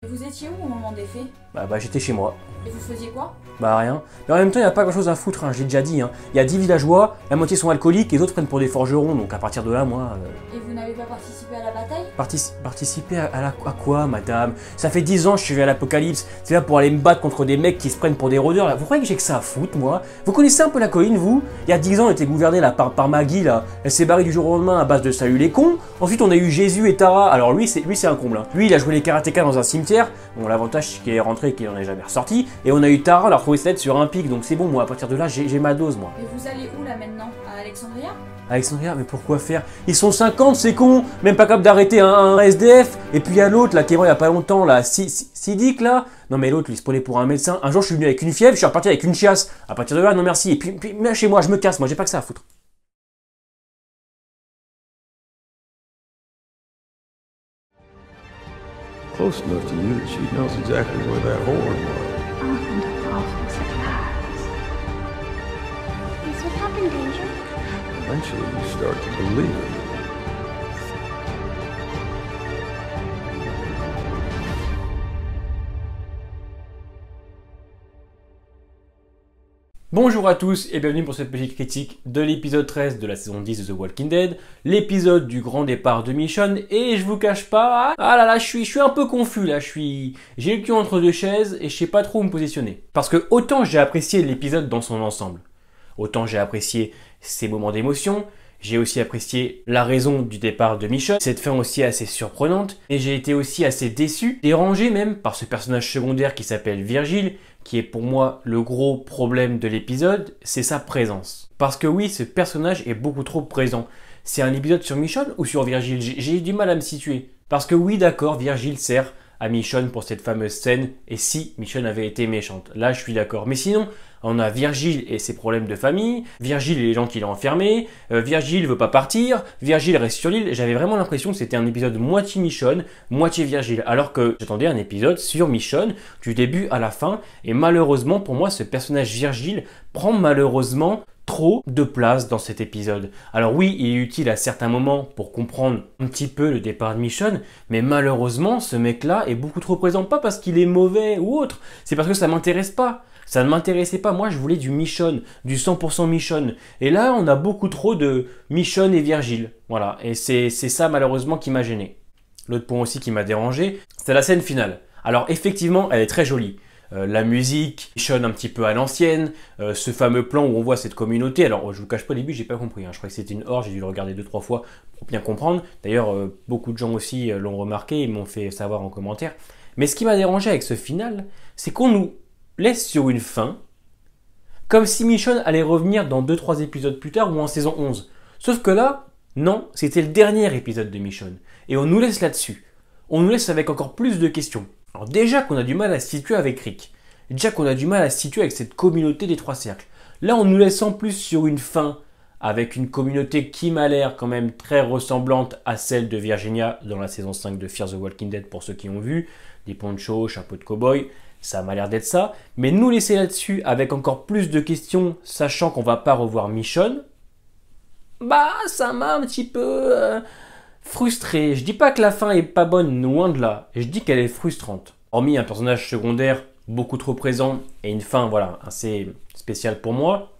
Vous étiez où au moment des faits? Bah j'étais chez moi. Et vous faisiez quoi? Bah rien. Mais en même temps, il n'y a pas grand chose à foutre, hein, je l'ai déjà dit. Il y a 10 villageois, la moitié sont alcooliques et les autres prennent pour des forgerons, donc à partir de là, moi... Et vous n'avez pas participé à la bataille? Participer à quoi, madame? Ça fait 10 ans que je suis à l'Apocalypse, c'est là pour aller me battre contre des mecs qui se prennent pour des rôdeurs, là. Vous croyez que j'ai que ça à foutre, moi? Vous connaissez un peu la colline, vous? Il y a 10 ans, on était gouverné là, par Maggie, là. Elle s'est barrée du jour au lendemain à base de salut les cons. Ensuite, on a eu Jésus et Tara. Alors lui, c'est un comble, hein. Lui, il a joué les karatékas dans un cimetière. Bon, l'avantage, c'est qu'il est rentré et qu'il n'en est jamais ressorti. Et on a eu Tara, on a retrouvé sa tête sur un pic, donc c'est bon, moi, à partir de là, j'ai ma dose, moi. Et vous allez où là maintenant? À Alexandria? Alexandria, mais pourquoi faire? Ils sont 50, c'est con. Même pas capable d'arrêter un SDF. Et puis il y a l'autre, là, qui est mort il y a pas longtemps, là, Sidic, là. Non mais l'autre, il se prenait pour un médecin. Un jour, je suis venu avec une fièvre, je suis reparti avec une chiasse. À partir de là, non merci. Et puis chez moi, je me casse, moi, j'ai pas que ça à foutre. Close enough to you that she knows exactly where that horn was. And a awful surprise. Is your pup in danger? Eventually you start to believe it. Bonjour à tous et bienvenue pour cette petite critique de l'épisode 13 de la saison 10 de The Walking Dead, l'épisode du grand départ de Michonne. Et je vous cache pas, ah là là, je suis un peu confus là, j'ai le cul entre deux chaises et je sais pas trop où me positionner. Parce que autant j'ai apprécié l'épisode dans son ensemble, autant j'ai apprécié ses moments d'émotion, j'ai aussi apprécié la raison du départ de Michonne, cette fin aussi assez surprenante, et j'ai été aussi assez déçu, dérangé même par ce personnage secondaire qui s'appelle Virgile, qui est pour moi le gros problème de l'épisode, c'est sa présence. Parce que oui, ce personnage est beaucoup trop présent. C'est un épisode sur Michonne ou sur Virgile? J'ai du mal à me situer. Parce que oui, d'accord, Virgile sert à Michonne pour cette fameuse scène, et si Michonne avait été méchante, là je suis d'accord. Mais sinon, on a Virgile et ses problèmes de famille, Virgile et les gens qu'il a enfermés, Virgile veut pas partir, Virgile reste sur l'île. J'avais vraiment l'impression que c'était un épisode moitié Michonne, moitié Virgile, alors que j'attendais un épisode sur Michonne du début à la fin, et malheureusement pour moi ce personnage Virgile prend malheureusement trop de place dans cet épisode. Alors oui, il est utile à certains moments pour comprendre un petit peu le départ de Michonne, mais malheureusement, ce mec-là est beaucoup trop présent, pas parce qu'il est mauvais ou autre, c'est parce que ça m'intéresse pas. Ça ne m'intéressait pas, moi je voulais du Michonne, du 100% Michonne. Et là, on a beaucoup trop de Michonne et Virgile. Voilà, et c'est ça malheureusement qui m'a gêné. L'autre point aussi qui m'a dérangé, c'est la scène finale. Alors effectivement, elle est très jolie. La musique, Michonne un petit peu à l'ancienne, ce fameux plan où on voit cette communauté. Alors je vous cache pas, au début j'ai pas compris, hein. Je crois que c'était une horde, j'ai dû le regarder 2-3 fois pour bien comprendre. D'ailleurs beaucoup de gens aussi l'ont remarqué, ils m'ont fait savoir en commentaire. Mais ce qui m'a dérangé avec ce final, c'est qu'on nous laisse sur une fin, comme si Michonne allait revenir dans 2-3 épisodes plus tard ou en saison 11. Sauf que là, non, c'était le dernier épisode de Michonne. Et on nous laisse là-dessus. On nous laisse avec encore plus de questions. Alors déjà qu'on a du mal à se situer avec Rick. Déjà qu'on a du mal à se situer avec cette communauté des 3 cercles. Là, on nous laisse en plus sur une fin avec une communauté qui m'a l'air quand même très ressemblante à celle de Virginia dans la saison 5 de Fear the Walking Dead pour ceux qui ont vu. Des ponchos, chapeau de cow-boy, ça m'a l'air d'être ça. Mais nous laisser là-dessus avec encore plus de questions, sachant qu'on va pas revoir Michonne, bah ça m'a un petit peu frustré. Je dis pas que la fin est pas bonne, loin de là. Je dis qu'elle est frustrante. Hormis un personnage secondaire beaucoup trop présent et une fin voilà assez spéciale pour moi,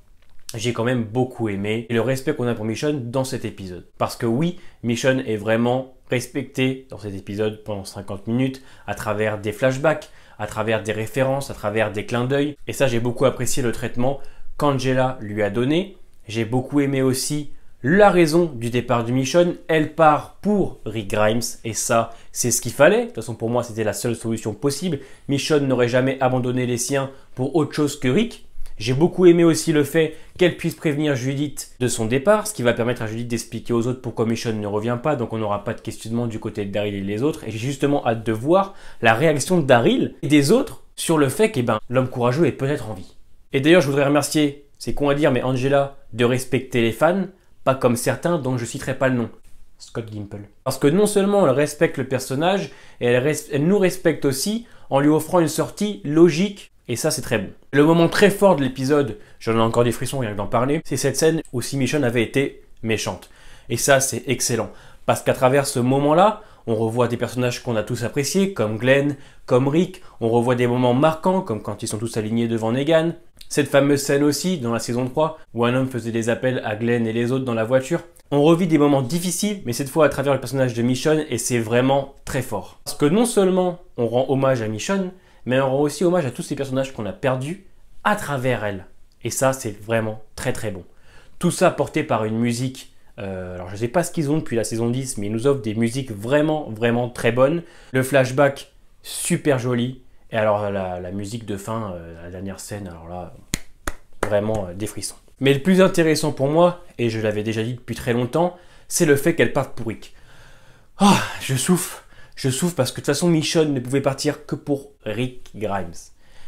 j'ai quand même beaucoup aimé le respect qu'on a pour Michonne dans cet épisode. Parce que oui, Michonne est vraiment respectée dans cet épisode pendant 50 minutes à travers des flashbacks, à travers des références, à travers des clins d'œil. Et ça, j'ai beaucoup apprécié le traitement qu'Angela lui a donné. J'ai beaucoup aimé aussi la raison du départ de Michonne. Elle part pour Rick Grimes et ça, c'est ce qu'il fallait. De toute façon, pour moi, c'était la seule solution possible. Michonne n'aurait jamais abandonné les siens pour autre chose que Rick. J'ai beaucoup aimé aussi le fait qu'elle puisse prévenir Judith de son départ, ce qui va permettre à Judith d'expliquer aux autres pourquoi Michonne ne revient pas, donc on n'aura pas de questionnement du côté de Daryl et les autres. Et j'ai justement hâte de voir la réaction de Daryl et des autres sur le fait que l'homme courageux est peut-être en vie. Et d'ailleurs, je voudrais remercier, c'est con à dire, mais Angela, de respecter les fans, pas comme certains dont je ne citerai pas le nom. Scott Gimple. Parce que non seulement elle respecte le personnage, et elle nous respecte aussi en lui offrant une sortie logique. Et ça, c'est très bon. Le moment très fort de l'épisode, j'en ai encore des frissons rien que d'en parler, c'est cette scène où si Michonne avait été méchante. Et ça, c'est excellent. Parce qu'à travers ce moment-là, On revoit des personnages qu'on a tous appréciés, comme Glenn, comme Rick. On revoit des moments marquants, comme quand ils sont tous alignés devant Negan. Cette fameuse scène aussi, dans la saison 3, où un homme faisait des appels à Glenn et les autres dans la voiture. On revit des moments difficiles, mais cette fois à travers le personnage de Michonne, et c'est vraiment très fort. Parce que non seulement on rend hommage à Michonne, mais on rend aussi hommage à tous ces personnages qu'on a perdus à travers elle. Et ça, c'est vraiment très très bon. Tout ça porté par une musique, alors je ne sais pas ce qu'ils ont depuis la saison 10, mais ils nous offrent des musiques vraiment vraiment très bonnes. Le flashback, super joli. Et alors la musique de fin, la dernière scène, alors là, vraiment des frissons. Mais le plus intéressant pour moi, et je l'avais déjà dit depuis très longtemps, c'est le fait qu'elle parte pour Rick. Ah, je souffre parce que de toute façon Michonne ne pouvait partir que pour Rick Grimes.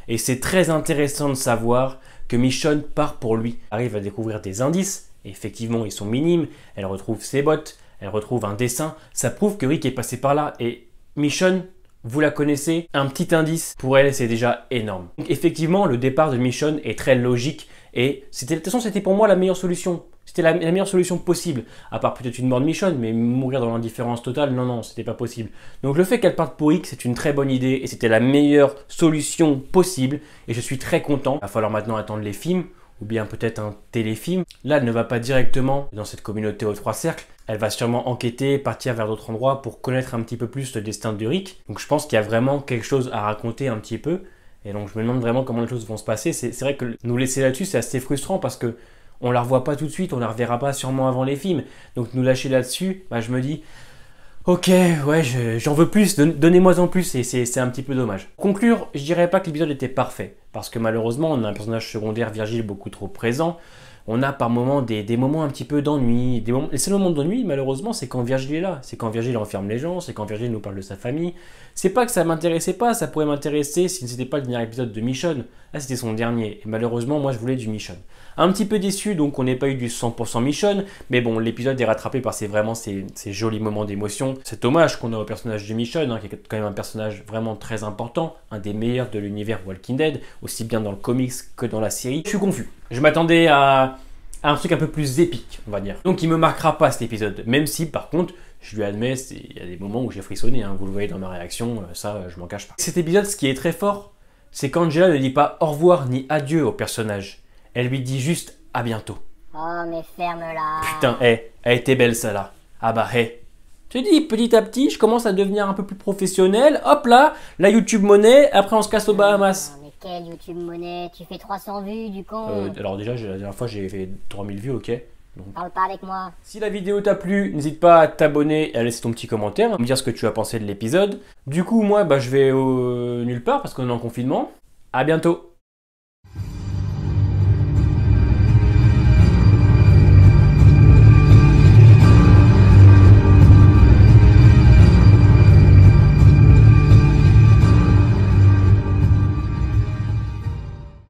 Et c'est très intéressant de savoir que Michonne part pour lui. Elle arrive à découvrir des indices, et effectivement ils sont minimes, elle retrouve ses bottes, elle retrouve un dessin, ça prouve que Rick est passé par là, et Michonne, vous la connaissez, un petit indice pour elle c'est déjà énorme. Donc effectivement le départ de Michonne est très logique, et de toute façon c'était pour moi la meilleure solution. C'était la meilleure solution possible, à part peut-être une mort de Michonne, mais mourir dans l'indifférence totale, non, c'était pas possible. Donc le fait qu'elle parte pour Rick, c'est une très bonne idée, et c'était la meilleure solution possible, et je suis très content. Il va falloir maintenant attendre les films, ou bien peut-être un téléfilm. Là, elle ne va pas directement dans cette communauté aux 3 cercles, elle va sûrement enquêter, partir vers d'autres endroits pour connaître un petit peu plus le destin de Rick. Donc je pense qu'il y a vraiment quelque chose à raconter un petit peu, et donc je me demande vraiment comment les choses vont se passer. C'est vrai que nous laisser là-dessus, c'est assez frustrant, parce que on la revoit pas tout de suite, on la reverra pas sûrement avant les films. Donc nous lâcher là-dessus, bah, je me dis, ok, ouais, j'en veux plus, donnez-moi en plus, et c'est un petit peu dommage. Pour conclure, je dirais pas que l'épisode était parfait, parce que malheureusement, on a un personnage secondaire, Virgile, beaucoup trop présent. On a par moments des moments un petit peu d'ennui. Les seuls moments d'ennui, malheureusement, c'est quand Virgile est là. C'est quand Virgile enferme les gens, c'est quand Virgile nous parle de sa famille. C'est pas que ça m'intéressait pas, ça pourrait m'intéresser si ce n'était pas le dernier épisode de Michonne. Là, c'était son dernier. Et malheureusement, moi, je voulais du Michonne. Un petit peu déçu, donc on n'ait pas eu du 100% Michonne. Mais bon, l'épisode est rattrapé par ces jolis moments d'émotion. Cet hommage qu'on a au personnage de Michonne, hein, qui est quand même un personnage vraiment très important, un des meilleurs de l'univers Walking Dead, aussi bien dans le comics que dans la série. Je suis confus. Je m'attendais à un truc un peu plus épique, on va dire. Donc il me marquera pas cet épisode, même si par contre, je lui admets, il y a des moments où j'ai frissonné, hein, vous le voyez dans ma réaction, ça je m'en cache pas. Cet épisode, ce qui est très fort, c'est qu'Angela ne dit pas au revoir ni adieu au personnage. Elle lui dit juste à bientôt. Oh mais ferme-la. Putain, elle était belle ça là. Ah bah Je te dis, petit à petit, je commence à devenir un peu plus professionnel. Hop là, la YouTube monnaie, après on se casse aux Bahamas. Mais quelle YouTube monnaie? Tu fais 300 vues du con. Alors déjà, la dernière fois j'ai fait 3000 vues, ok. Donc, Parle pas avec moi. si la vidéo t'a plu, n'hésite pas à t'abonner et à laisser ton petit commentaire, à me dire ce que tu as pensé de l'épisode. Du coup, moi, je vais nulle part parce qu'on est en confinement. À bientôt.